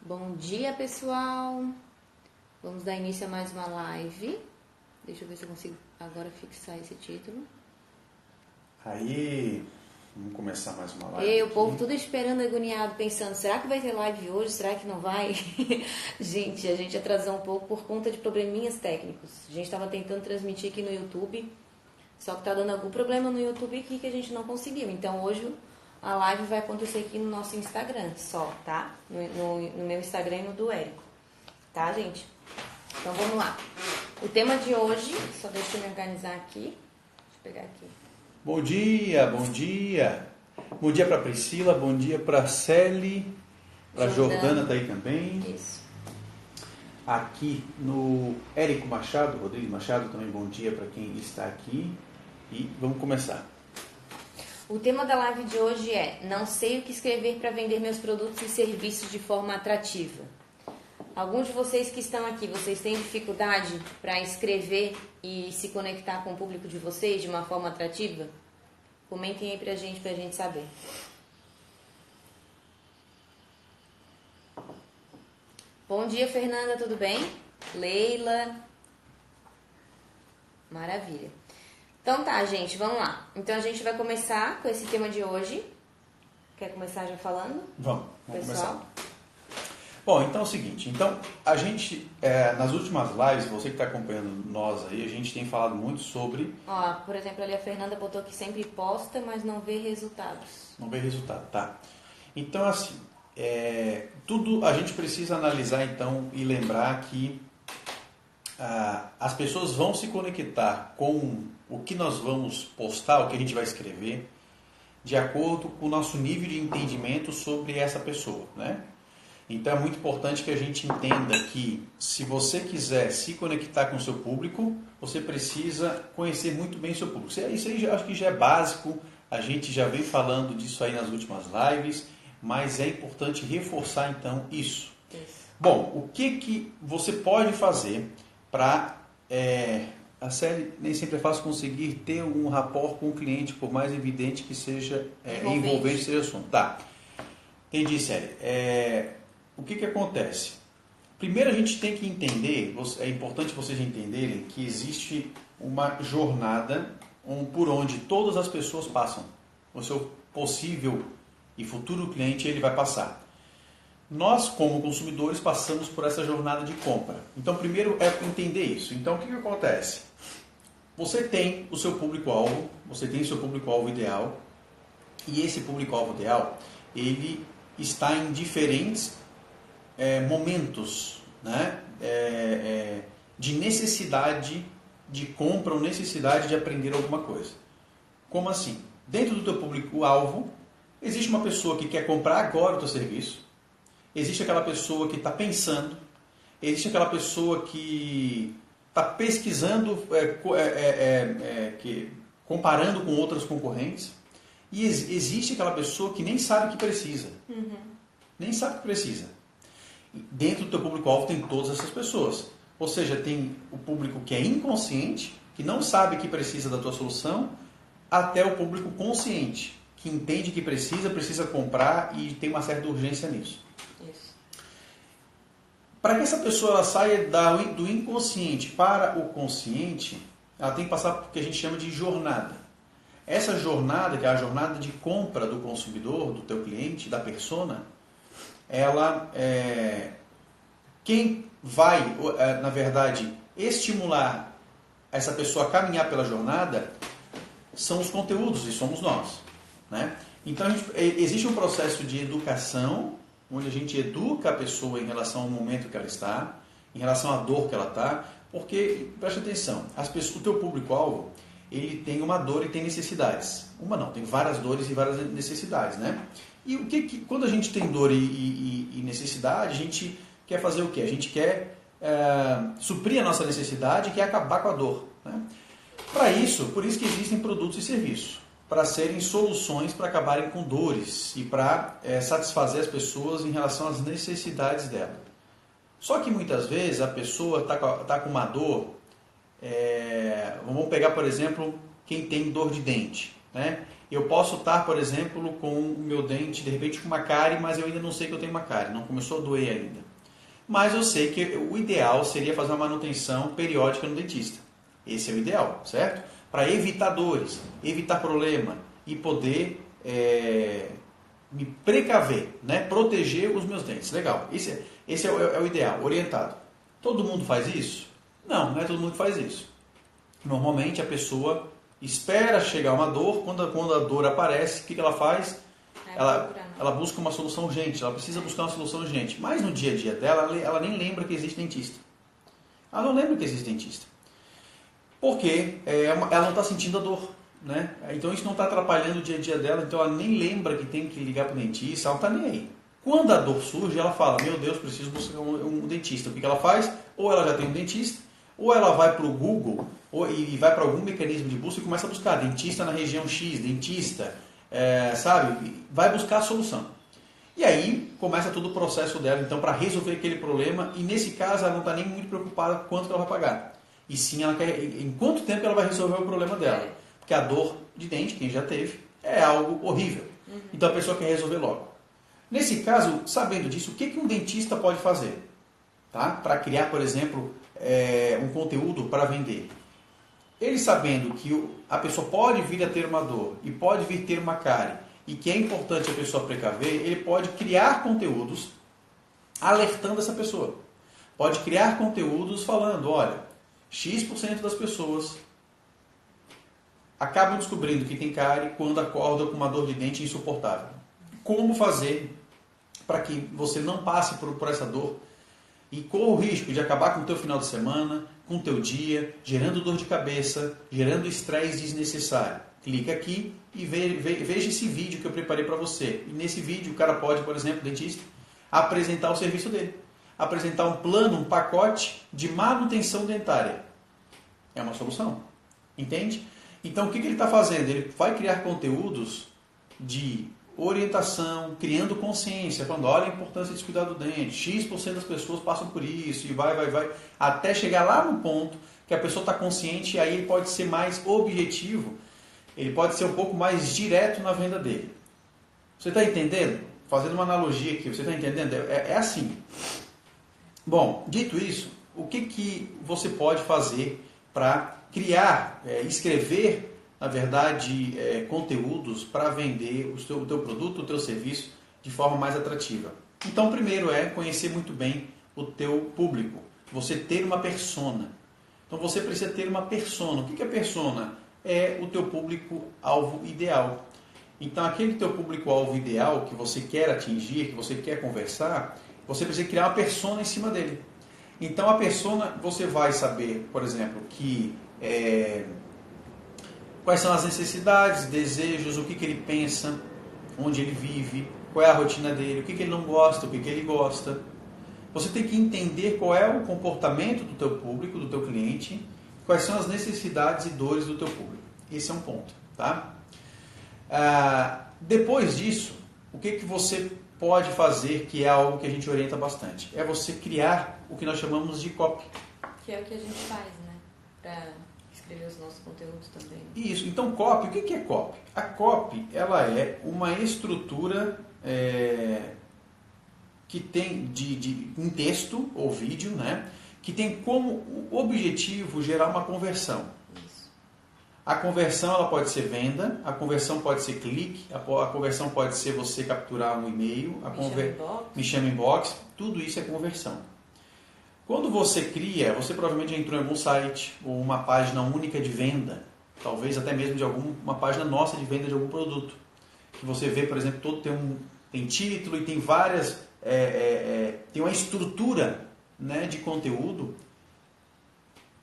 Bom dia, pessoal. Vamos dar início a mais uma live. Deixa eu ver se eu consigo agora fixar esse título. Aí, vamos começar mais uma live. E o povo tudo esperando, agoniado, pensando, será que vai ter live hoje? Será que não vai? Gente, a gente atrasou um pouco por conta de probleminhas técnicos. A gente estava tentando transmitir aqui no YouTube, só que tá dando algum problema no YouTube aqui que a gente não conseguiu. Então hoje a live vai acontecer aqui no nosso Instagram só, tá? No meu Instagram e no do Érico. Tá, gente? Então vamos lá. O tema de hoje, só deixa eu me organizar aqui. Deixa eu pegar aqui. Bom dia, bom dia. Bom dia para Priscila, bom dia para Celi, para Jordana tá aí também. Isso. Aqui no Érico Machado, Rodrigo Machado, também bom dia para quem está aqui. E vamos começar. O tema da live de hoje é: não sei o que escrever para vender meus produtos e serviços de forma atrativa. Alguns de vocês que estão aqui, vocês têm dificuldade para escrever e se conectar com o público de vocês de uma forma atrativa? Comentem aí pra gente saber. Bom dia, Fernanda, tudo bem? Leila. Maravilha. Então tá, gente, vamos lá. Então a gente vai começar com esse tema de hoje. Quer começar já falando? Vamos pessoal? começar. Bom, então é o seguinte, a gente, nas últimas lives, você que está acompanhando nós aí, a gente tem falado muito sobre... Ó, por exemplo, ali a Fernanda botou que sempre posta, mas não vê resultados. Não vê resultado, tá. Então, assim, tudo a gente precisa analisar, então, e lembrar que as pessoas vão se conectar com o que nós vamos postar, o que a gente vai escrever, de acordo com o nosso nível de entendimento sobre essa pessoa, né? Então é muito importante que a gente entenda que se você quiser se conectar com o seu público, você precisa conhecer muito bem o seu público. Isso aí acho que já é básico, a gente já vem falando disso aí nas últimas lives, mas é importante reforçar então isso. Bom, o que você pode fazer para... a série nem sempre é fácil conseguir ter um rapport com o cliente, por mais evidente que seja envolvente seja o assunto. Tá, entendi, Série. O que acontece? Primeiro a gente tem que entender, é importante vocês entenderem que existe uma jornada por onde todas as pessoas passam. O seu possível e futuro cliente ele vai passar. Nós, como consumidores, passamos por essa jornada de compra. Então, primeiro é entender isso. Então, o que acontece? Você tem o seu público-alvo, você tem o seu público-alvo ideal, e esse público-alvo ideal, ele está em diferentes momentos, né? De necessidade de compra ou necessidade de aprender alguma coisa. Como assim? Dentro do teu público-alvo, existe uma pessoa que quer comprar agora o teu serviço, existe aquela pessoa que está pensando, existe aquela pessoa que está pesquisando, comparando com outras concorrentes, e existe aquela pessoa que nem sabe que precisa. Nem sabe que precisa. Dentro do teu público-alvo tem todas essas pessoas. Ou seja, tem o público que é inconsciente, que não sabe que precisa da tua solução, até o público consciente, que entende que precisa comprar e tem uma certa urgência nisso. Isso. Para que essa pessoa ela saia do inconsciente para o consciente, ela tem que passar por o que a gente chama de jornada. Essa jornada, que é a jornada de compra do consumidor, do teu cliente, da persona, ela quem vai, na verdade, estimular essa pessoa a caminhar pela jornada são os conteúdos e somos nós, né? Então existe um processo de educação onde a gente educa a pessoa em relação ao momento que ela está, em relação à dor que ela está, porque, preste atenção, o teu público-alvo ele tem uma dor e tem necessidades. Uma não, tem várias dores e várias necessidades, né? E quando a gente tem dor e necessidade, a gente quer fazer o quê? A gente quer suprir a nossa necessidade e quer acabar com a dor, né? Por isso que existem produtos e serviços, para serem soluções para acabarem com dores e para satisfazer as pessoas em relação às necessidades dela. Só que muitas vezes a pessoa está com uma dor, vamos pegar, por exemplo, quem tem dor de dente, né? Eu posso estar, por exemplo, com o meu dente, de repente com uma cárie, mas eu ainda não sei que eu tenho uma cárie, não começou a doer ainda. Mas eu sei que o ideal seria fazer uma manutenção periódica no dentista. Esse é o ideal, certo? Para evitar dores, evitar problema e poder me precaver, né? Proteger os meus dentes. Legal. Esse é o ideal, orientado. Todo mundo faz isso? Não, não é todo mundo que faz isso. Normalmente a pessoa espera chegar uma dor, quando a dor aparece, o que ela faz? Ela busca uma solução urgente, ela precisa buscar uma solução urgente. Mas no dia a dia dela, ela nem lembra que existe dentista. Ela não lembra que existe dentista. Porque ela não está sentindo a dor. Né? Então isso não está atrapalhando o dia a dia dela, então ela nem lembra que tem que ligar para o dentista, ela não está nem aí. Quando a dor surge, ela fala, meu Deus, preciso buscar um dentista. O que ela faz? Ou ela já tem um dentista, ou ela vai para o Google e vai para algum mecanismo de busca e começa a buscar dentista na região X, dentista, sabe? Vai buscar a solução. E aí começa todo o processo dela, então, para resolver aquele problema, e nesse caso ela não está nem muito preocupada com quanto que ela vai pagar. E sim, ela quer, em quanto tempo ela vai resolver o problema dela. Porque a dor de dente, quem já teve, é algo horrível. Então a pessoa quer resolver logo. Nesse caso, sabendo disso, o que um dentista pode fazer? Tá? Para criar, por exemplo, um conteúdo para vender. Ele sabendo que a pessoa pode vir a ter uma dor e pode vir a ter uma cárie e que é importante a pessoa precaver, ele pode criar conteúdos alertando essa pessoa. Pode criar conteúdos falando, olha, X% das pessoas acabam descobrindo que tem cárie quando acordam com uma dor de dente insuportável. Como fazer para que você não passe por essa dor e corra o risco de acabar com o teu final de semana, com o teu dia, gerando dor de cabeça, gerando estresse desnecessário. Clica aqui e veja esse vídeo que eu preparei para você. E nesse vídeo o cara pode, por exemplo, o dentista, apresentar o serviço dele. Apresentar um plano, um pacote de manutenção dentária. É uma solução. Entende? Então, o que ele está fazendo? Ele vai criar conteúdos de orientação, criando consciência, falando, olha a importância de cuidar do dente, X% das pessoas passam por isso, e vai, até chegar lá no ponto que a pessoa está consciente, e aí ele pode ser mais objetivo, ele pode ser um pouco mais direto na venda dele. Você está entendendo? Fazendo uma analogia aqui, você está entendendo? É assim. Bom, dito isso, o que você pode fazer para criar, escrever, na verdade, conteúdos para vender o teu produto, o teu serviço de forma mais atrativa? Então, primeiro é conhecer muito bem o teu público. Você ter uma persona. Então, você precisa ter uma persona. O que é persona? É o teu público-alvo ideal. Então, aquele teu público-alvo ideal que você quer atingir, que você quer conversar, você precisa criar uma persona em cima dele. Então, a persona, você vai saber, por exemplo, quais são as necessidades, desejos, o que ele pensa, onde ele vive, qual é a rotina dele, o que ele não gosta, o que ele gosta. Você tem que entender qual é o comportamento do teu público, do teu cliente, quais são as necessidades e dores do teu público. Esse é um ponto. Tá? Depois disso, o que você pode fazer, que é algo que a gente orienta bastante? É você criar o que nós chamamos de copy. Que é o que a gente faz, né? Para escrever os nossos conteúdos também. Isso. Então, copy, o que é copy? A copy, ela é uma estrutura que tem um texto ou vídeo, né? Que tem como objetivo gerar uma conversão. Isso. A conversão ela pode ser venda, a conversão pode ser clique, a conversão pode ser você capturar um e-mail, me chama inbox, tudo isso é conversão. Quando você cria, você provavelmente já entrou em algum site ou uma página única de venda, talvez até mesmo de uma página nossa de venda de algum produto. Que você vê, por exemplo, todo tem título e tem várias, tem uma estrutura, né, de conteúdo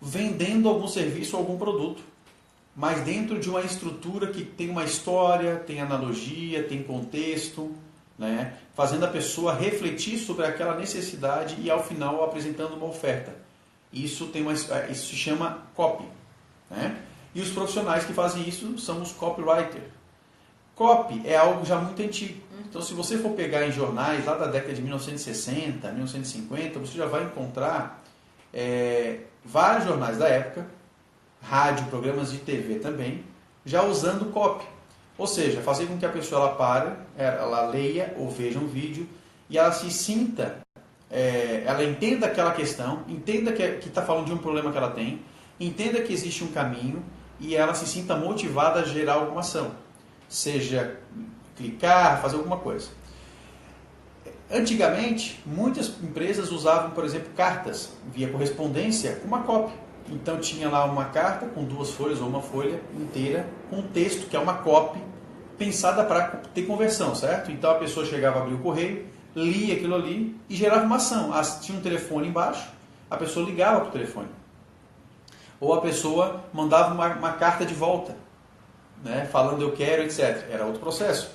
vendendo algum serviço ou algum produto. Mas dentro de uma estrutura que tem uma história, tem analogia, tem contexto, né? Fazendo a pessoa refletir sobre aquela necessidade e ao final apresentando uma oferta. Isso se chama copy, né? E os profissionais que fazem isso são os copywriters. Copy é algo já muito antigo. Então, se você for pegar em jornais lá da década de 1960, 1950, você já vai encontrar vários jornais da época, rádio, programas de TV também, já usando copy. Ou seja, fazer com que a pessoa ela pare, ela leia ou veja um vídeo e ela se sinta, ela entenda aquela questão, entenda que está falando de um problema que ela tem, entenda que existe um caminho e ela se sinta motivada a gerar alguma ação. Seja clicar, fazer alguma coisa. Antigamente, muitas empresas usavam, por exemplo, cartas via correspondência com uma cópia. Então tinha lá uma carta com 2 folhas ou uma folha inteira com um texto que é uma copy pensada para ter conversão, certo? Então a pessoa chegava a abrir o correio, lia aquilo ali e gerava uma ação. Tinha um telefone embaixo, a pessoa ligava para o telefone. Ou a pessoa mandava uma carta de volta, né, falando eu quero, etc. Era outro processo.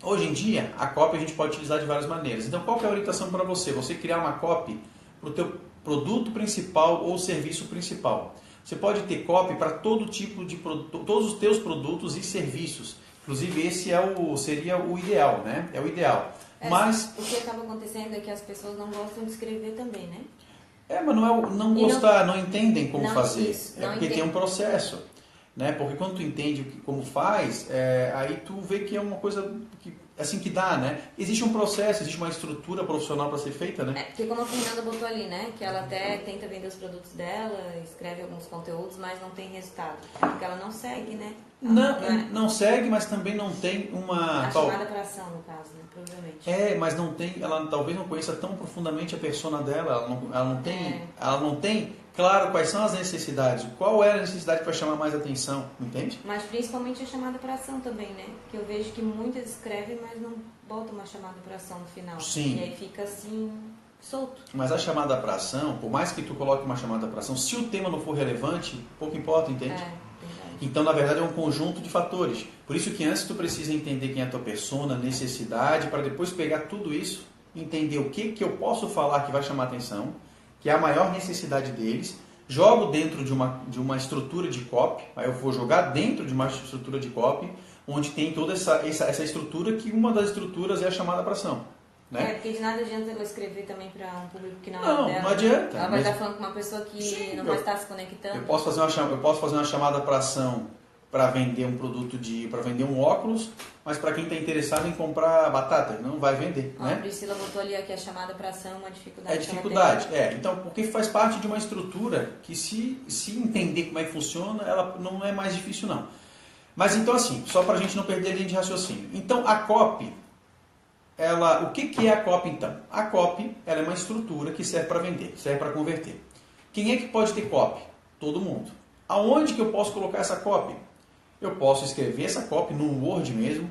Hoje em dia, a copy a gente pode utilizar de várias maneiras. Então, qual que é a orientação para você? Você criar uma copy para o teu produto principal ou serviço principal. Você pode ter copy para todo tipo de produto, todos os teus produtos e serviços. Inclusive, esse seria o ideal, né? É o ideal. Mas o que acaba acontecendo é que as pessoas não gostam de escrever também, né? Mas não gostar, não entendem como fazer. Isso, porque tem um processo. Né? Porque quando tu entende como faz, aí tu vê que é uma coisa que, assim que dá, né? Existe um processo, existe uma estrutura profissional para ser feita, né? Porque como a Fernanda botou ali, né? Que ela até tenta vender os produtos dela, escreve alguns conteúdos, mas não tem resultado. Porque ela não segue, né? Não segue, mas também não tem uma... chamada para ação, no caso, né? Provavelmente. Mas não tem, ela talvez não conheça tão profundamente a persona dela, ela não tem claro quais são as necessidades, qual é a necessidade para chamar mais atenção, entende? Mas principalmente a chamada para ação também, né? Que eu vejo que muitas escrevem, mas não botam uma chamada para ação no final. Sim. E aí fica assim, solto. Mas a chamada para ação, por mais que tu coloque uma chamada para ação, se o tema não for relevante, pouco importa, entende? Então, na verdade, é um conjunto de fatores. Por isso que antes tu precisa entender quem é a tua persona, necessidade, para depois pegar tudo isso, entender o que eu posso falar que vai chamar atenção, que é a maior necessidade deles, jogo dentro de uma estrutura de copy, aí eu vou jogar dentro de uma estrutura de copy, onde tem toda essa estrutura, que uma das estruturas é a chamada para ação. Né? Porque de nada adianta ela escrever também para um público que não é dela. Não adianta. Ela vai estar falando com uma pessoa que não vai estar se conectando. Eu posso fazer uma chamada para ação para vender um produto para vender um óculos, mas para quem está interessado em comprar batata, não vai vender. Né? A Priscila botou ali que a chamada para ação é uma dificuldade. É dificuldade, Então, porque faz parte de uma estrutura que se entender como é que funciona, ela não é mais difícil não. Mas então assim, só para a gente não perder a linha de raciocínio. Então a copy, o que é a copy então? A copy ela é uma estrutura que serve para vender, serve para converter. Quem é que pode ter copy? Todo mundo. Aonde que eu posso colocar essa copy? Eu posso escrever essa copy no Word mesmo,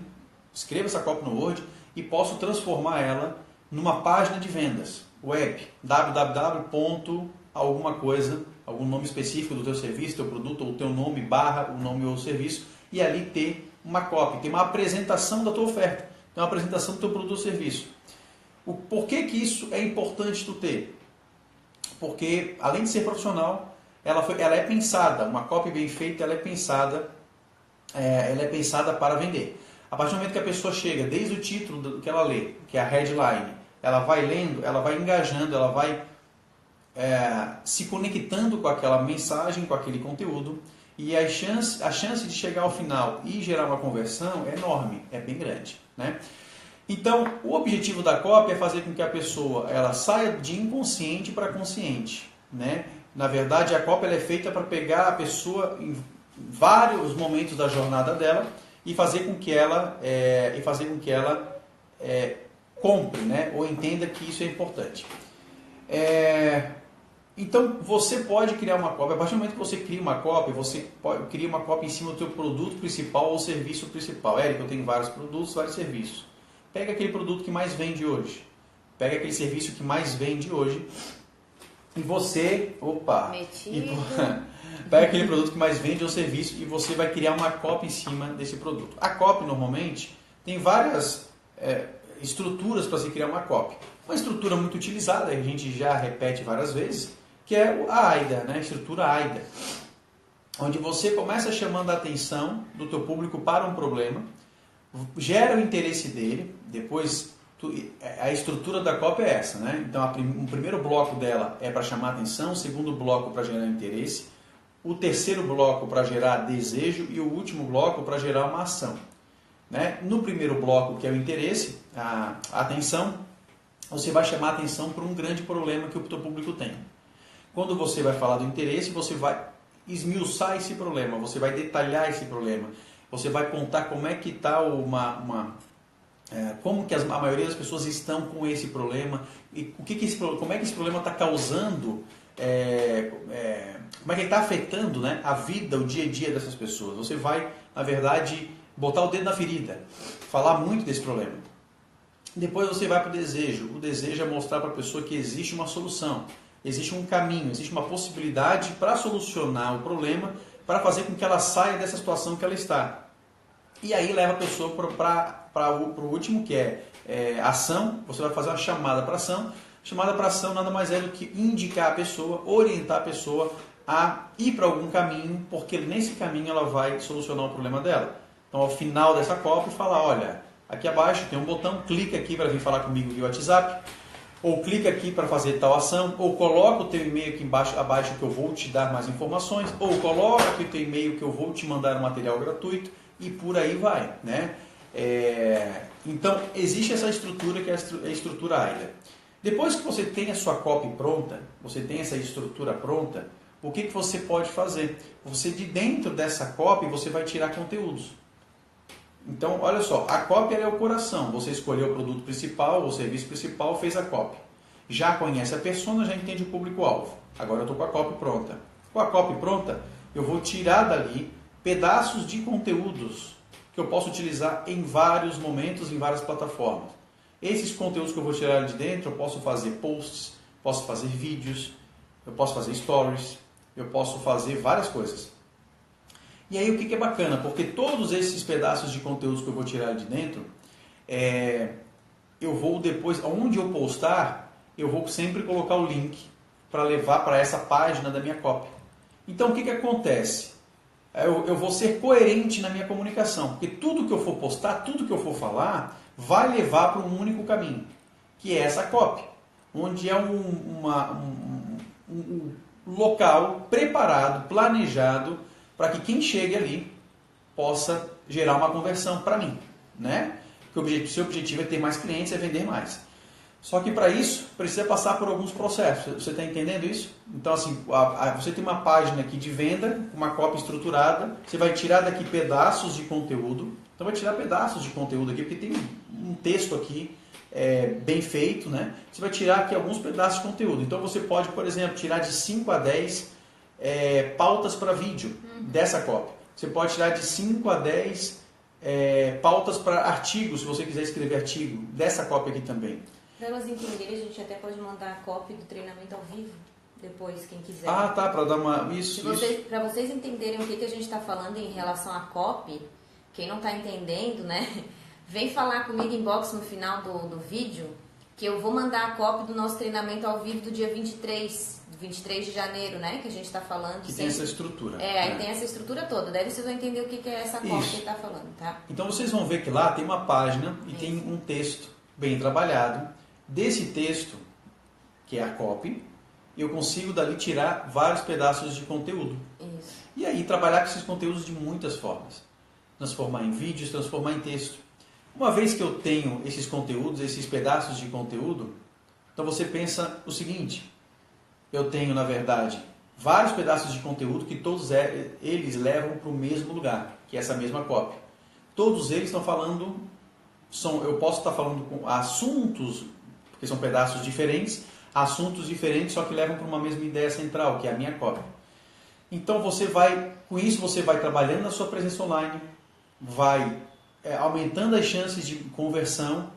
escrevo essa copy no Word e posso transformar ela numa página de vendas web, www.alguma coisa, algum nome específico do teu serviço, teu produto, ou teu nome, / o nome ou serviço, e ali ter uma copy, ter uma apresentação da tua oferta, ter uma apresentação do teu produto ou serviço. Por que isso é importante tu ter? Porque, além de ser profissional, ela é pensada, uma copy bem feita, ela é pensada para vender. A partir do momento que a pessoa chega, desde o título que ela lê, que é a headline, ela vai lendo, ela vai engajando, ela vai se conectando com aquela mensagem, com aquele conteúdo, e a chance de chegar ao final e gerar uma conversão é enorme, é bem grande. Né? Então, o objetivo da copy é fazer com que a pessoa ela saia de inconsciente para consciente. Né? Na verdade, a copy ela é feita para pegar a pessoa em vários momentos da jornada dela e fazer com que ela compre, né? Ou entenda que isso é importante. Então, você pode criar uma copy. A partir do momento que você cria uma copy, você cria uma copy em cima do teu produto principal ou serviço principal. Érico, eu tenho vários produtos, vários serviços. Pega aquele produto que mais vende hoje. Pega aquele serviço que mais vende hoje. E você... Pega aquele produto que mais vende ou serviço e você vai criar uma copy em cima desse produto. A copy, normalmente, tem várias estruturas para se criar uma copy. Uma estrutura muito utilizada, a gente já repete várias vezes, que é a AIDA, né? A estrutura AIDA. Onde você começa chamando a atenção do teu público para um problema, gera o interesse dele, depois a estrutura da copy é essa, né? Então o primeiro bloco dela é para chamar a atenção, o segundo bloco para gerar interesse, o terceiro bloco para gerar desejo e o último bloco para gerar uma ação. Né? No primeiro bloco, que é o interesse, a atenção, você vai chamar a atenção para um grande problema que o teu público tem. Quando você vai falar do interesse, você vai esmiuçar esse problema, você vai detalhar esse problema, você vai contar como é que está como que a maioria das pessoas estão com esse problema e como é que esse problema está causando, como é que ele está afetando, né, a vida, o dia a dia dessas pessoas. Você vai, na verdade, botar o dedo na ferida, falar muito desse problema. Depois você vai para o desejo. O desejo é mostrar para a pessoa que existe uma solução, existe um caminho, existe uma possibilidade para solucionar o problema, para fazer com que ela saia dessa situação que ela está. E aí leva a pessoa para o último, que é ação. Você vai fazer uma chamada para ação. Chamada para ação nada mais é do que indicar a pessoa, orientar a pessoa a ir para algum caminho, porque nesse caminho ela vai solucionar o problema dela. Então, ao final dessa copy, fala, olha, aqui abaixo tem um botão, clica aqui para vir falar comigo via WhatsApp, ou clica aqui para fazer tal ação, ou coloca o teu e-mail aqui abaixo que eu vou te dar mais informações, ou coloca aqui o teu e-mail que eu vou te mandar um material gratuito, e por aí vai, né? Então, existe essa estrutura que é a estrutura AIDA. Depois que você tem a sua copy pronta, você tem essa estrutura pronta, o que você pode fazer? Você, de dentro dessa copy, você vai tirar conteúdos. Então, olha só, a copy é o coração. Você escolheu o produto principal, o serviço principal, fez a copy. Já conhece a persona, já entende o público-alvo. Agora eu estou com a copy pronta. Com a copy pronta, eu vou tirar dali pedaços de conteúdos que eu posso utilizar em vários momentos, em várias plataformas. Esses conteúdos que eu vou tirar de dentro, eu posso fazer posts, posso fazer vídeos, eu posso fazer stories, eu posso fazer várias coisas. E aí o que é bacana? Porque todos esses pedaços de conteúdos que eu vou tirar de dentro, eu vou depois, onde eu postar, eu vou sempre colocar o link para levar para essa página da minha copy. Então o que acontece? Eu vou ser coerente na minha comunicação, porque tudo que eu for postar, tudo que eu for falar, vai levar para um único caminho, que é essa copy, onde é um local preparado, planejado, para que quem chegue ali possa gerar uma conversão para mim, né? Porque o seu objetivo é ter mais clientes, é vender mais. Só que para isso, precisa passar por alguns processos. Você está entendendo isso? Então, assim, você tem uma página aqui de venda, uma copy estruturada, você vai tirar daqui pedaços de conteúdo. Então, vai tirar pedaços de conteúdo aqui, porque tem um texto aqui bem feito, né? Você vai tirar aqui alguns pedaços de conteúdo. Então, você pode, por exemplo, tirar de 5 a 10 pautas para vídeo dessa copy. Você pode tirar de 5 a 10 pautas para artigos, se você quiser escrever artigo, dessa copy aqui também. Para elas entenderem, a gente até pode mandar a copy do treinamento ao vivo, depois, quem quiser. Ah, tá, para dar uma... Para vocês entenderem o que a gente está falando em relação à copy, quem não está entendendo, né? Vem falar comigo inbox no final do vídeo, que eu vou mandar a copy do nosso treinamento ao vivo do dia 23 de janeiro, né? Que a gente está falando. Que tem essa estrutura. Aí tem essa estrutura toda. Daí vocês vão entender o que é essa copy que ele está falando, tá? Então vocês vão ver que lá tem uma página e tem um texto bem trabalhado. Desse texto, que é a copy, eu consigo dali tirar vários pedaços de conteúdo. Isso. E aí trabalhar com esses conteúdos de muitas formas. Transformar em vídeos, transformar em texto. Uma vez que eu tenho esses conteúdos, esses pedaços de conteúdo, então você pensa o seguinte: eu tenho, na verdade, vários pedaços de conteúdo que todos eles levam para o mesmo lugar, que é essa mesma copy. Todos eles estão falando, eu posso estar falando com assuntos, porque são pedaços diferentes, só que levam para uma mesma ideia central, que é a minha copy. Então com isso você vai trabalhando na sua presença online, vai aumentando as chances de conversão,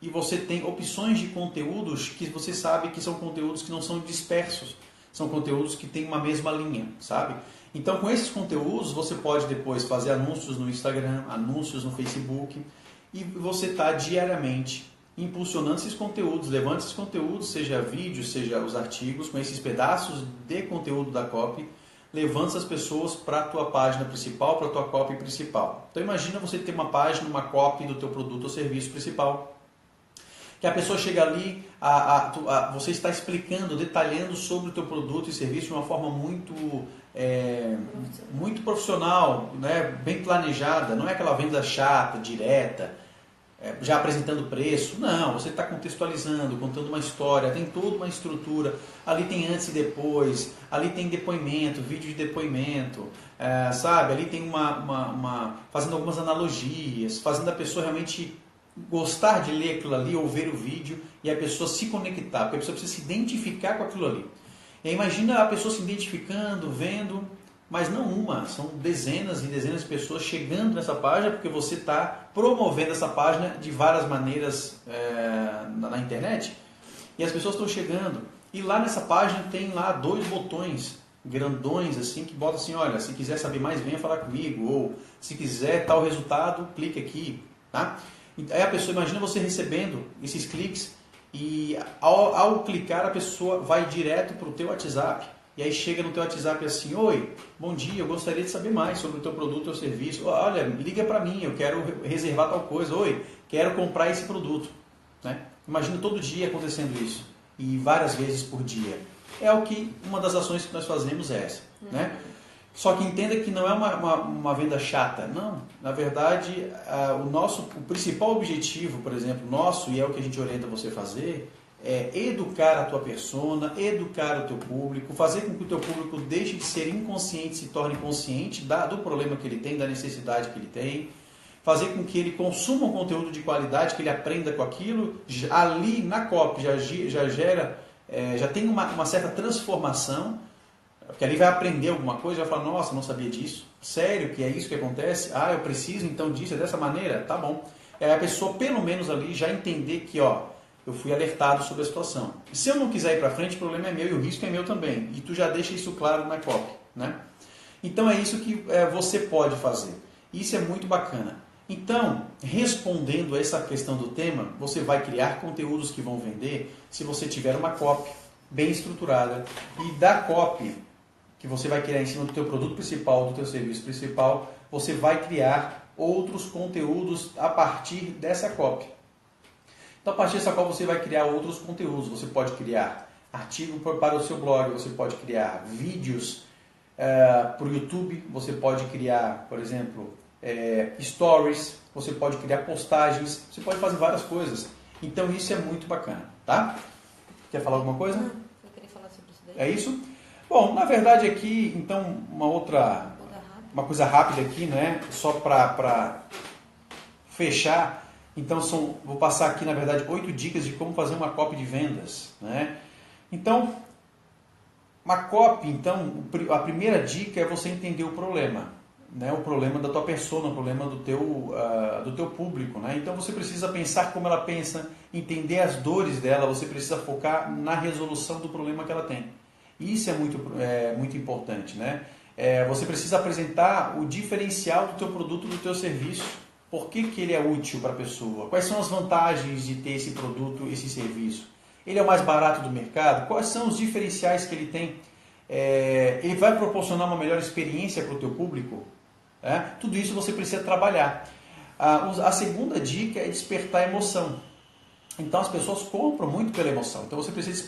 e você tem opções de conteúdos que você sabe que são conteúdos que não são dispersos, são conteúdos que têm uma mesma linha, sabe? Então, com esses conteúdos, você pode depois fazer anúncios no Instagram, anúncios no Facebook, e você está diariamente impulsionando esses conteúdos, levando esses conteúdos, seja vídeos, seja os artigos, com esses pedaços de conteúdo da copy, levando essas pessoas para a tua página principal, para a tua copy principal. Então, imagina você ter uma página, uma copy do teu produto ou serviço principal, que a pessoa chega ali, você está explicando, detalhando sobre o teu produto e serviço de uma forma muito muito profissional, né? Bem planejada, não é aquela venda chata, direta, já apresentando preço. Não, você está contextualizando, contando uma história, tem toda uma estrutura. Ali tem antes e depois, ali tem depoimento, vídeo de depoimento, sabe? Ali tem fazendo algumas analogias, fazendo a pessoa realmente gostar de ler aquilo ali ou ver o vídeo e a pessoa se conectar, porque a pessoa precisa se identificar com aquilo ali. E aí, imagina a pessoa se identificando, vendo, mas não uma, são dezenas e dezenas de pessoas chegando nessa página porque você está promovendo essa página de várias maneiras na internet e as pessoas estão chegando. E lá nessa página tem lá 2 botões grandões assim que botam assim, olha, se quiser saber mais, venha falar comigo, ou se quiser tal resultado, clique aqui, tá? Aí a pessoa, imagina você recebendo esses cliques e ao clicar a pessoa vai direto para o teu WhatsApp e aí chega no teu WhatsApp assim, oi, bom dia, eu gostaria de saber mais sobre o teu produto ou serviço, olha, liga para mim, eu quero reservar tal coisa, oi, quero comprar esse produto, né? Imagina todo dia acontecendo isso e várias vezes por dia. É uma das ações que nós fazemos é essa, né? Só que entenda que não é uma venda chata, não. Na verdade, o principal objetivo, por exemplo, nosso, e é o que a gente orienta você a fazer, é educar a tua persona, educar o teu público, fazer com que o teu público deixe de ser inconsciente e se torne consciente do problema que ele tem, da necessidade que ele tem, fazer com que ele consuma um conteúdo de qualidade, que ele aprenda com aquilo, ali na copy já gera, já tem uma certa transformação, porque ali vai aprender alguma coisa, vai falar, nossa, não sabia disso, sério que é isso que acontece? Ah, eu preciso então disso, é dessa maneira? Tá bom. É a pessoa pelo menos ali já entender que, eu fui alertado sobre a situação. E se eu não quiser ir para frente, o problema é meu e o risco é meu também. E tu já deixa isso claro na copy, né? Então é isso que você pode fazer. Isso é muito bacana. Então, respondendo a essa questão do tema, você vai criar conteúdos que vão vender se você tiver uma copy bem estruturada. E da copy que você vai criar em cima do teu produto principal, do teu serviço principal, você vai criar outros conteúdos a partir dessa copy. Então, a partir dessa copy, você vai criar outros conteúdos. Você pode criar artigo para o seu blog, você pode criar vídeos para o YouTube, você pode criar, por exemplo, stories, você pode criar postagens, você pode fazer várias coisas. Então, isso é muito bacana, tá? Quer falar alguma coisa? Eu queria falar sobre isso daí. É isso? Bom, na verdade aqui, então, uma coisa rápida aqui, né? Só para fechar. Então, vou passar aqui, na verdade, 8 dicas de como fazer uma copy de vendas, né? Então, uma copy, então, a primeira dica é você entender o problema, né? O problema da tua persona, o problema do teu público, né? Então, você precisa pensar como ela pensa, entender as dores dela, você precisa focar na resolução do problema que ela tem. Isso é muito importante, né? Você precisa apresentar o diferencial do teu produto, do teu serviço. Por que ele é útil para a pessoa? Quais são as vantagens de ter esse produto, esse serviço? Ele é o mais barato do mercado? Quais são os diferenciais que ele tem? Ele vai proporcionar uma melhor experiência para o teu público? Tudo isso você precisa trabalhar. A segunda dica é despertar emoção. Então as pessoas compram muito pela emoção. Então você precisa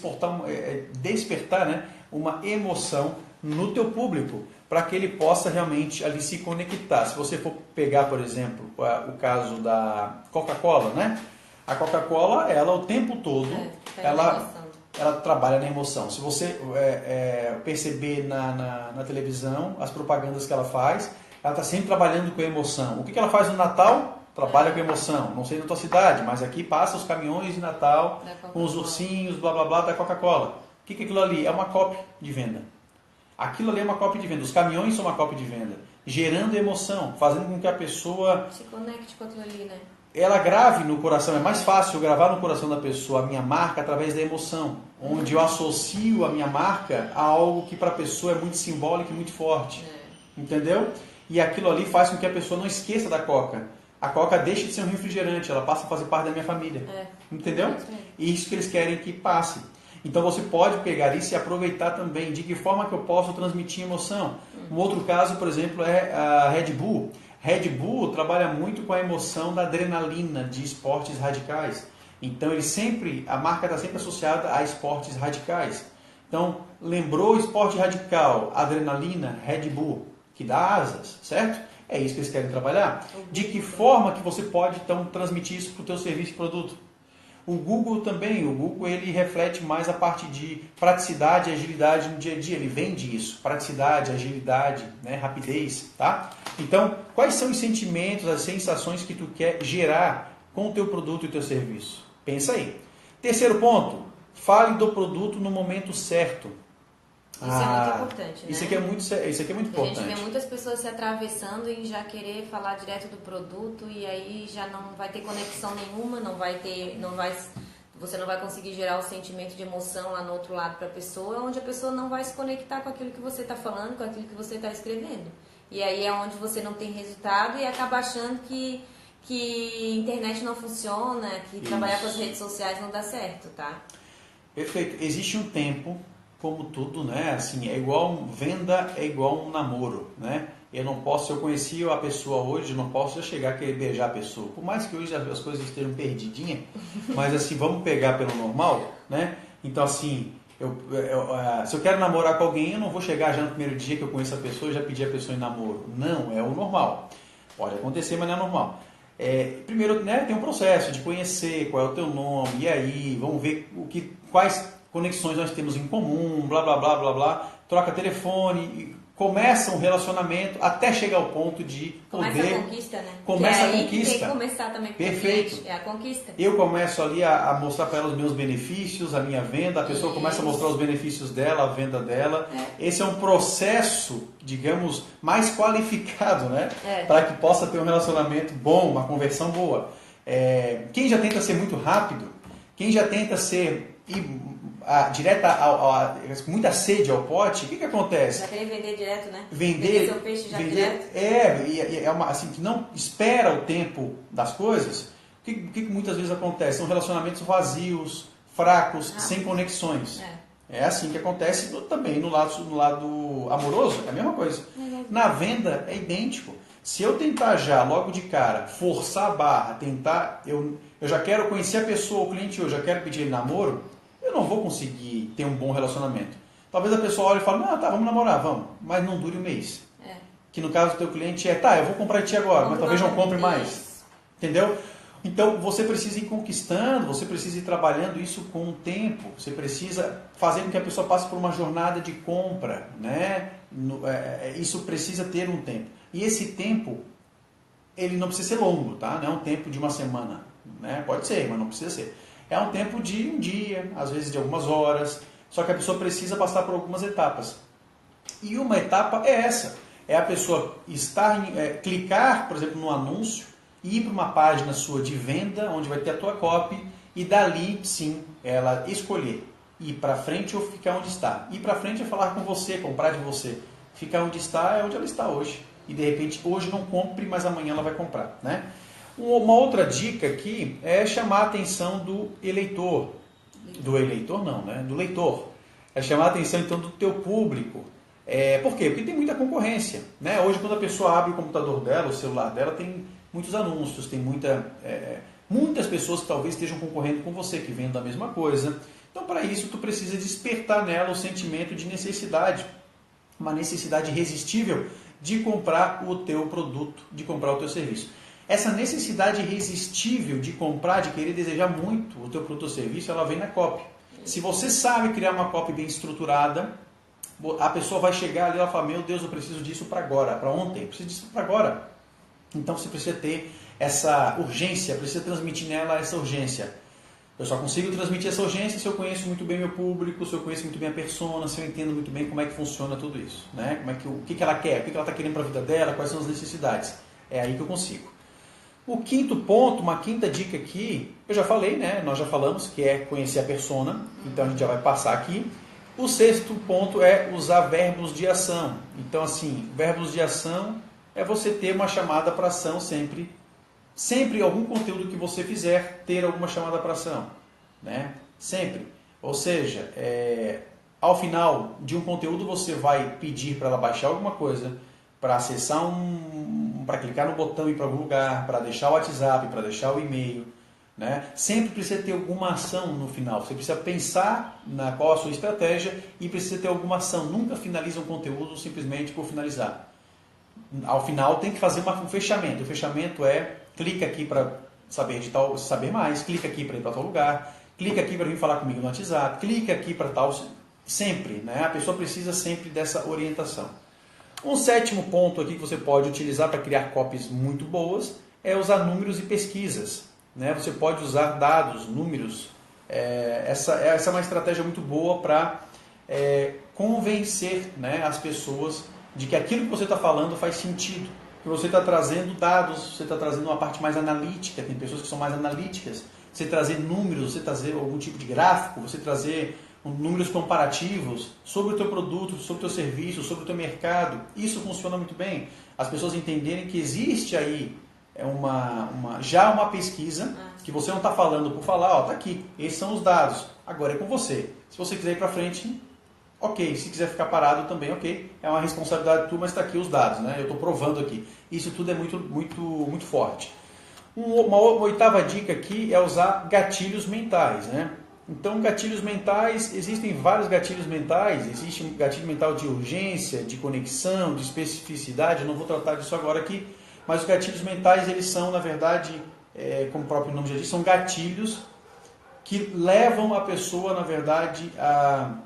despertar, né, uma emoção no teu público para que ele possa realmente ali se conectar. Se você for pegar, por exemplo, o caso da Coca-Cola, né? A Coca-Cola, ela o tempo todo, ela trabalha na emoção. Se você perceber na televisão, as propagandas que ela faz, ela está sempre trabalhando com a emoção. O que ela faz no Natal? Trabalha com emoção. Não sei na tua cidade, mas aqui passa os caminhões de Natal com os ursinhos, blá blá blá, da Coca-Cola. O que é aquilo ali? É uma copy de venda. Aquilo ali é uma copy de venda. Os caminhões são uma copy de venda. Gerando emoção, fazendo com que a pessoa se conecte com aquilo ali, né? Ela grave no coração. É mais fácil eu gravar no coração da pessoa a minha marca através da emoção. Onde eu associo a minha marca a algo que para a pessoa é muito simbólico e muito forte. Entendeu? E aquilo ali faz com que a pessoa não esqueça da Coca. A Coca deixa de ser um refrigerante, ela passa a fazer parte da minha família. Entendeu? E isso que eles querem que passe. Então você pode pegar isso e aproveitar também. De que forma que eu posso transmitir emoção? Um outro caso, por exemplo, é a Red Bull. Red Bull trabalha muito com a emoção da adrenalina de esportes radicais. Então a marca está sempre associada a esportes radicais. Então, lembrou esporte radical, adrenalina, Red Bull, que dá asas, certo? É isso que eles querem trabalhar. De que forma que você pode, então, transmitir isso para o teu serviço e produto? O Google também, o Google ele reflete mais a parte de praticidade e agilidade no dia a dia, ele vende isso, praticidade, agilidade, né, rapidez, tá? Então, quais são os sentimentos, as sensações que tu quer gerar com o teu produto e o teu serviço? Pensa aí. Terceiro ponto, fale do produto no momento certo. Isso é muito importante, né? Isso aqui é muito importante. A gente vê muitas pessoas se atravessando e já querer falar direto do produto e aí já não vai ter conexão nenhuma, você não vai conseguir gerar o sentimento de emoção lá no outro lado para a pessoa, onde a pessoa não vai se conectar com aquilo que você está falando, com aquilo que você está escrevendo. E aí é onde você não tem resultado e acaba achando que internet não funciona, que trabalhar com as redes sociais não dá certo, tá? Perfeito. Existe um tempo, como tudo, né? Assim, venda é igual um namoro, né? Se eu conheci a pessoa hoje, não posso chegar a querer beijar a pessoa. Por mais que hoje as coisas estejam perdidinhas, mas assim, vamos pegar pelo normal, né? Então assim, se eu quero namorar com alguém, eu não vou chegar já no primeiro dia que eu conheço a pessoa e já pedir a pessoa em namoro. Não, é o normal. Pode acontecer, mas não é normal. Primeiro, né, tem um processo de conhecer qual é o teu nome, e aí, vamos ver quais conexões nós temos em comum, blá, blá, blá, blá, blá, troca telefone, começa um relacionamento até chegar ao ponto de poder... Começa a conquista, né? Começa a conquista. Que tem que começar também com Perfeito. O cliente, é a conquista. Eu começo ali a mostrar para ela os meus benefícios, a minha venda, a pessoa começa a mostrar os benefícios dela, a venda dela. Esse é um processo, digamos, mais qualificado, né? Para que possa ter um relacionamento bom, uma conversão boa. Quem já tenta ser muito rápido, quem já tenta ser muita sede ao pote, o que acontece? Já querer vender direto, né? Vender seu peixe já direto. Assim, que não espera o tempo das coisas. O que muitas vezes acontece? São relacionamentos vazios, fracos, sem conexões. É assim que acontece também no lado amoroso, é a mesma coisa. Na venda é idêntico. Se eu tentar já, logo de cara, forçar a barra, eu já quero conhecer a pessoa, o cliente, eu já quero pedir ele namoro, eu não vou conseguir ter um bom relacionamento. Talvez a pessoa olhe e fale, não, tá, vamos namorar, vamos, mas não dure um mês. Que no caso do teu cliente eu vou comprar de ti agora, mas talvez não compre mais. Entendeu? Então você precisa ir conquistando, você precisa ir trabalhando isso com o tempo, você precisa fazer com que a pessoa passe por uma jornada de compra, né? Isso precisa ter um tempo. E esse tempo, ele não precisa ser longo, tá? Não é um tempo de uma semana, né? Pode ser, mas não precisa ser. É um tempo de um dia, às vezes de algumas horas, só que a pessoa precisa passar por algumas etapas. E uma etapa é essa, é a pessoa clicar, por exemplo, no anúncio, ir para uma página sua de venda, onde vai ter a tua copy, e dali, sim, ela escolher ir para frente ou ficar onde está. Ir para frente é falar com você, comprar de você. Ficar onde está é onde ela está hoje. E de repente, hoje não compre, mas amanhã ela vai comprar, né? Uma outra dica aqui é chamar a atenção do eleitor. Do eleitor não, né? Do leitor. É chamar a atenção então do teu público. Por quê? Porque tem muita concorrência, né? Hoje quando a pessoa abre o computador dela, o celular dela, tem muitos anúncios, tem muitas pessoas que talvez estejam concorrendo com você, que vendem a mesma coisa. Então para isso tu precisa despertar nela o sentimento de necessidade. Uma necessidade irresistível de comprar o teu produto, de comprar o teu serviço. Essa necessidade irresistível de comprar, de querer desejar muito o teu produto ou serviço, ela vem na copy. Se você sabe criar uma copy bem estruturada, a pessoa vai chegar ali e ela fala, meu Deus, eu preciso disso para agora, para ontem, eu preciso disso para agora. Então você precisa ter essa urgência, precisa transmitir nela essa urgência. Eu só consigo transmitir essa urgência se eu conheço muito bem meu público, se eu conheço muito bem a persona, se eu entendo muito bem como é que funciona tudo isso. Né? O que ela quer, o que ela está querendo para a vida dela, quais são as necessidades. É aí que eu consigo. O quinto ponto, uma quinta dica aqui, eu já falei, né? Nós já falamos, que é conhecer a persona, então a gente já vai passar aqui. O sexto ponto é usar verbos de ação. Então, assim, verbos de ação é você ter uma chamada para ação sempre. Sempre algum conteúdo que você fizer, ter alguma chamada para ação. Né? Sempre. Ou seja, ao final de um conteúdo você vai pedir para ela baixar alguma coisa, para acessar para clicar no botão e ir para algum lugar, para deixar o WhatsApp, para deixar o e-mail, né? Sempre precisa ter alguma ação no final. Você precisa pensar na qual a sua estratégia e precisa ter alguma ação. Nunca finaliza um conteúdo simplesmente por finalizar. Ao final tem que fazer um fechamento. O fechamento é clica aqui para saber mais, clica aqui para ir para tal lugar, clica aqui para vir falar comigo no WhatsApp, clica aqui para tal. Sempre, né? A pessoa precisa sempre dessa orientação. Um sétimo ponto aqui que você pode utilizar para criar copies muito boas é usar números e pesquisas. Né? Você pode usar dados, números. Essa é uma estratégia muito boa para convencer, né, as pessoas de que aquilo que você está falando faz sentido. Que você está trazendo dados, você está trazendo uma parte mais analítica. Tem pessoas que são mais analíticas. Você trazer números, você trazer algum tipo de gráfico, você trazer números comparativos sobre o teu produto, sobre o teu serviço, sobre o teu mercado. Isso funciona muito bem. As pessoas entenderem que existe aí já uma pesquisa que você não está falando por falar, está aqui, esses são os dados, agora é com você. Se você quiser ir para frente, ok. Se quiser ficar parado também, ok. É uma responsabilidade tua, mas está aqui os dados, né? Eu estou provando aqui. Isso tudo é muito, muito, muito forte. Uma oitava dica aqui é usar gatilhos mentais, né? Então, gatilhos mentais, existem vários gatilhos mentais. Existe um gatilho mental de urgência, de conexão, de especificidade. Eu não vou tratar disso agora aqui, mas os gatilhos mentais, eles são, na verdade, como o próprio nome já diz, são gatilhos que levam a pessoa, na verdade, a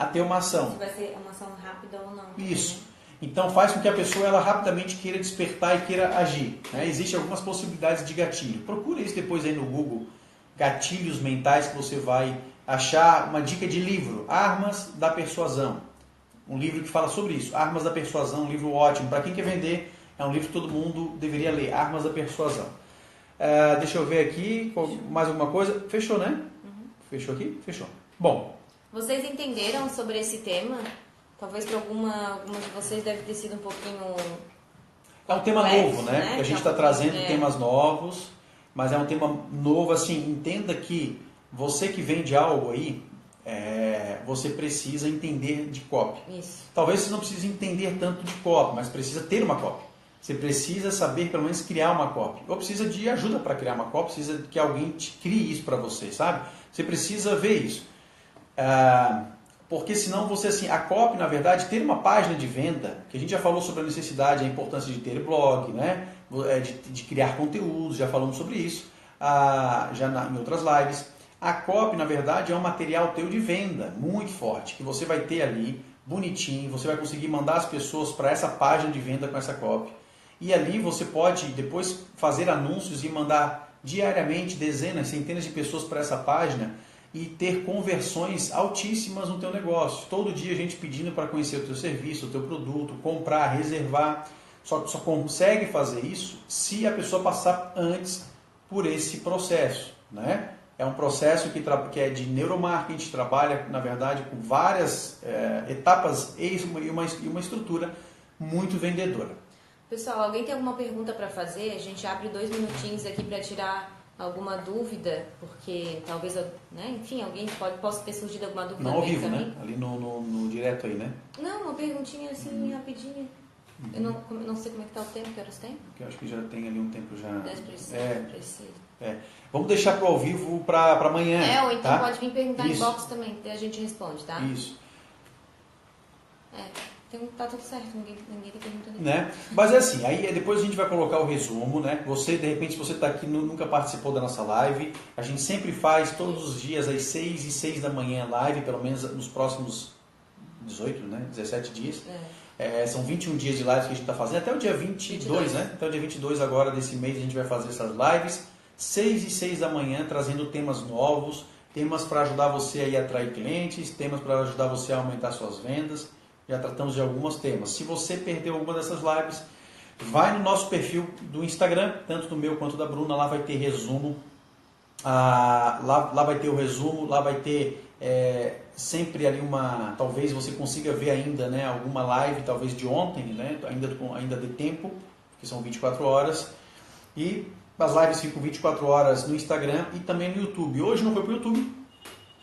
ter uma ação. Se vai ser uma ação rápida ou não. Isso. Então faz com que a pessoa ela rapidamente queira despertar e queira agir. Né? Existem algumas possibilidades de gatilho. Procura isso depois aí no Google. Gatilhos mentais que você vai achar uma dica de livro. Armas da Persuasão. Um livro que fala sobre isso. Armas da Persuasão, um livro ótimo. Para quem quer vender, é um livro que todo mundo deveria ler. Armas da Persuasão. Deixa eu ver aqui. Mais alguma coisa? Fechou, né? Uhum. Fechou aqui? Fechou. Bom. Vocês entenderam sobre esse tema? Talvez para alguma de vocês deve ter sido um pouquinho... É um tema novo, né? Que a gente está trazendo temas novos, mas é um tema novo, assim, entenda que você que vende algo aí, você precisa entender de copy. Isso. Talvez você não precise entender tanto de copy, mas precisa ter uma copy. Você precisa saber, pelo menos, criar uma copy. Ou precisa de ajuda para criar uma copy, precisa que alguém te crie isso para você, sabe? Você precisa ver isso. Porque senão você, assim, a copy, na verdade, ter uma página de venda, que a gente já falou sobre a necessidade, a importância de ter blog, né? De criar conteúdos, já falamos sobre isso, em outras lives. A copy, na verdade, é um material teu de venda muito forte, que você vai ter ali, bonitinho, você vai conseguir mandar as pessoas para essa página de venda com essa copy. E ali você pode depois fazer anúncios e mandar diariamente dezenas, centenas de pessoas para essa página e ter conversões altíssimas no teu negócio. Todo dia a gente pedindo para conhecer o teu serviço, o teu produto, comprar, reservar. Só consegue fazer isso se a pessoa passar antes por esse processo, né? É um processo que é de neuromarketing, trabalha, na verdade, com várias etapas e uma estrutura muito vendedora. Pessoal, alguém tem alguma pergunta para fazer? A gente abre 2 minutinhos aqui para tirar alguma dúvida, porque talvez, né, enfim, alguém possa ter surgido alguma dúvida. Não ao vivo, né? Ali no direto aí, né? Não, uma perguntinha assim, rapidinha. Eu não sei como é que tá o tempo, que horas tem? Porque eu acho que já tem ali um tempo já. 10 para 6. Vamos deixar para o ao vivo para amanhã. Ou então tá? pode vir perguntar Isso. em box também, a gente responde, tá? Isso. Tá tudo certo, ninguém tá perguntando. Né? Mas é assim, aí depois a gente vai colocar o resumo, né? Você, de repente, se você está aqui nunca participou da nossa live, a gente sempre faz todos os dias às 6 e 6 da manhã live, pelo menos nos próximos 18, né? 17 dias. São 21 dias de live que a gente está fazendo, até o dia 22, né? Até o dia 22 agora desse mês a gente vai fazer essas lives, 6 e 6 da manhã, trazendo temas novos, temas para ajudar você aí a atrair clientes, temas para ajudar você a aumentar suas vendas. Já tratamos de alguns temas. Se você perdeu alguma dessas lives, vai no nosso perfil do Instagram, tanto do meu quanto da Bruna, lá vai ter resumo. Lá vai ter o resumo, lá vai ter sempre ali talvez você consiga ver ainda, né, alguma live, talvez de ontem, né, ainda de tempo, que são 24 horas. E as lives ficam 24 horas no Instagram e também no YouTube. Hoje não foi para o YouTube.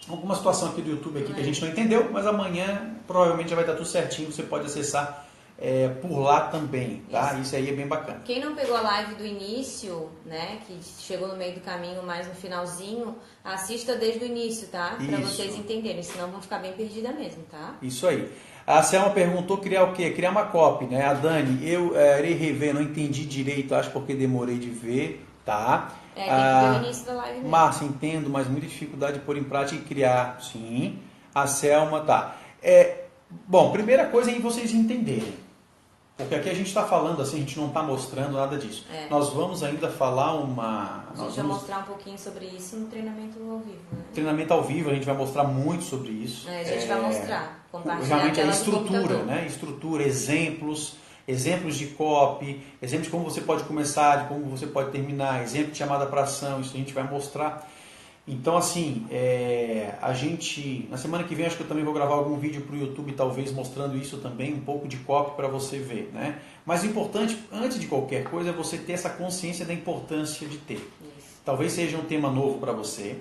Alguma situação aqui do YouTube aqui que a gente não entendeu, mas amanhã provavelmente já vai estar tudo certinho, você pode acessar por lá também, tá? Isso. Isso aí é bem bacana. Quem não pegou a live do início, né, que chegou no meio do caminho, mais no finalzinho, assista desde o início, tá? Para vocês entenderem, senão vão ficar bem perdida mesmo, tá? Isso aí. A Selma perguntou criar o quê? Criar uma copy, né? A Dani, eu irei rever, não entendi direito, acho porque demorei de ver, tá? Tem que ver o início da live mesmo. Márcia, entendo, mas muita dificuldade de pôr em prática e criar, sim. A Selma, tá. Bom, primeira coisa é vocês entenderem. Porque aqui a gente está falando assim, a gente não está mostrando nada disso. Nós vamos ainda falar A gente vai mostrar um pouquinho sobre isso no treinamento ao vivo. Né? Treinamento ao vivo, a gente vai mostrar muito sobre isso. A gente vai mostrar, compartilhar realmente a tela do estrutura, computador. né? Estrutura, exemplos de copy, exemplos de como você pode começar, de como você pode terminar, exemplo de chamada para ação, isso a gente vai mostrar. Então, assim, a gente, na semana que vem, acho que eu também vou gravar algum vídeo para o YouTube, talvez mostrando isso também, um pouco de copy para você ver, né? Mas o importante, antes de qualquer coisa, é você ter essa consciência da importância de ter. Isso. Talvez seja um tema novo para você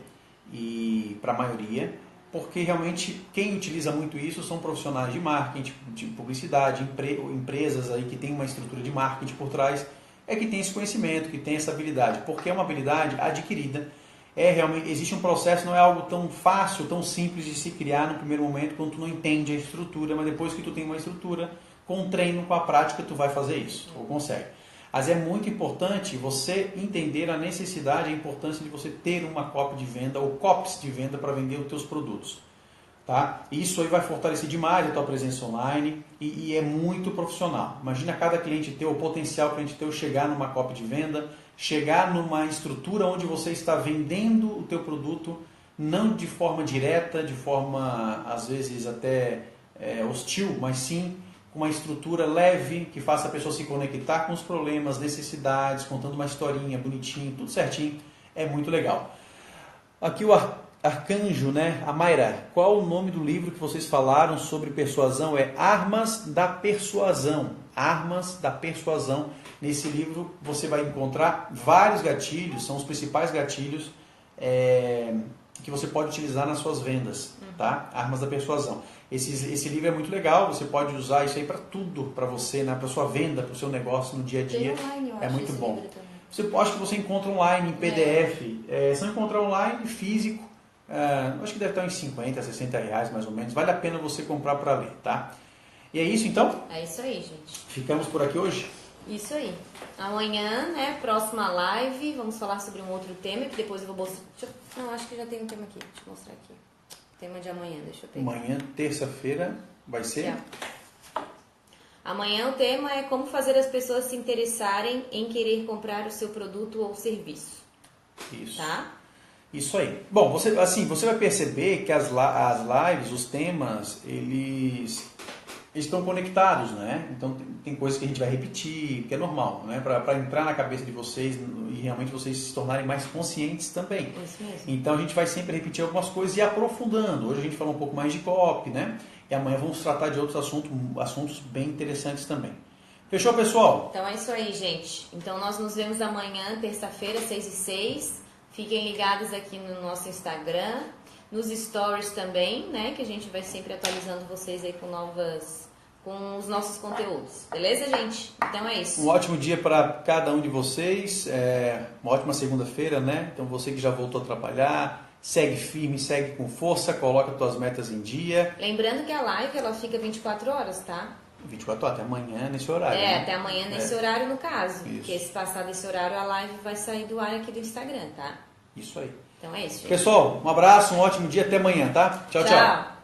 e para a maioria, porque realmente quem utiliza muito isso são profissionais de marketing, de publicidade, empresas aí que tem uma estrutura de marketing por trás, que tem esse conhecimento, que tem essa habilidade, porque é uma habilidade adquirida. Realmente existe um processo, não é algo tão fácil, tão simples de se criar no primeiro momento quando tu não entende a estrutura, mas depois que tu tem uma estrutura, com o treino, com a prática, tu vai fazer isso, ou consegue. Mas é muito importante você entender a necessidade, a importância de você ter uma copy de venda ou copies de venda para vender os teus produtos. Tá? Isso aí vai fortalecer demais a tua presença online e é muito profissional. Imagina cada cliente teu, o potencial cliente teu chegar numa copy de venda, chegar numa estrutura onde você está vendendo o teu produto, não de forma direta, de forma às vezes até hostil, mas sim com uma estrutura leve, que faça a pessoa se conectar com os problemas, necessidades, contando uma historinha bonitinho, tudo certinho, é muito legal. Aqui o Arcanjo, né? A Mayra, qual o nome do livro que vocês falaram sobre persuasão? É Armas da Persuasão. Armas da Persuasão. Nesse livro você vai encontrar vários gatilhos, são os principais gatilhos que você pode utilizar nas suas vendas, tá? Armas da Persuasão. Esse livro é muito legal, você pode usar isso aí para tudo, para você, né? Para sua venda, para o seu negócio no dia a dia. Online, é muito bom. Acho que você encontra online, em PDF. Se não encontrar online, físico, acho que deve estar uns 50, 60 reais mais ou menos. Vale a pena você comprar para ler, tá? E é isso então? É isso aí, gente. Ficamos por aqui hoje? Isso aí. Amanhã, né, próxima live, vamos falar sobre um outro tema, que depois eu vou mostrar. Não, acho que já tem um tema aqui. Deixa eu mostrar aqui. Tema de amanhã, deixa eu pegar. Amanhã, terça-feira, vai ser? Amanhã o tema é como fazer as pessoas se interessarem em querer comprar o seu produto ou serviço. Isso. Tá? Isso aí. Bom, você vai perceber que as lives, os temas, eles estão conectados, né? Então tem coisas que a gente vai repetir, que é normal, né? Para entrar na cabeça de vocês e realmente vocês se tornarem mais conscientes também. Isso mesmo. Então a gente vai sempre repetir algumas coisas e aprofundando. Hoje a gente falou um pouco mais de copy, né? E amanhã vamos tratar de outros assuntos bem interessantes também. Fechou, pessoal? Então é isso aí, gente. Então nós nos vemos amanhã, terça-feira, 6h06. Fiquem ligados aqui no nosso Instagram, nos stories também, né? Que a gente vai sempre atualizando vocês aí com os nossos conteúdos. Beleza, gente? Então é isso. Um ótimo dia para cada um de vocês. Uma ótima segunda-feira, né? Então você que já voltou a trabalhar, segue firme, segue com força, coloca tuas metas em dia. Lembrando que a live ela fica 24 horas, tá? 24 horas, até amanhã nesse horário. Né? Até amanhã nesse horário no caso. Isso. Porque se passar desse horário, a live vai sair do ar aqui do Instagram, tá? Isso aí. Então é isso, gente. Pessoal, um abraço, um ótimo dia, até amanhã, tá? Tchau, tchau.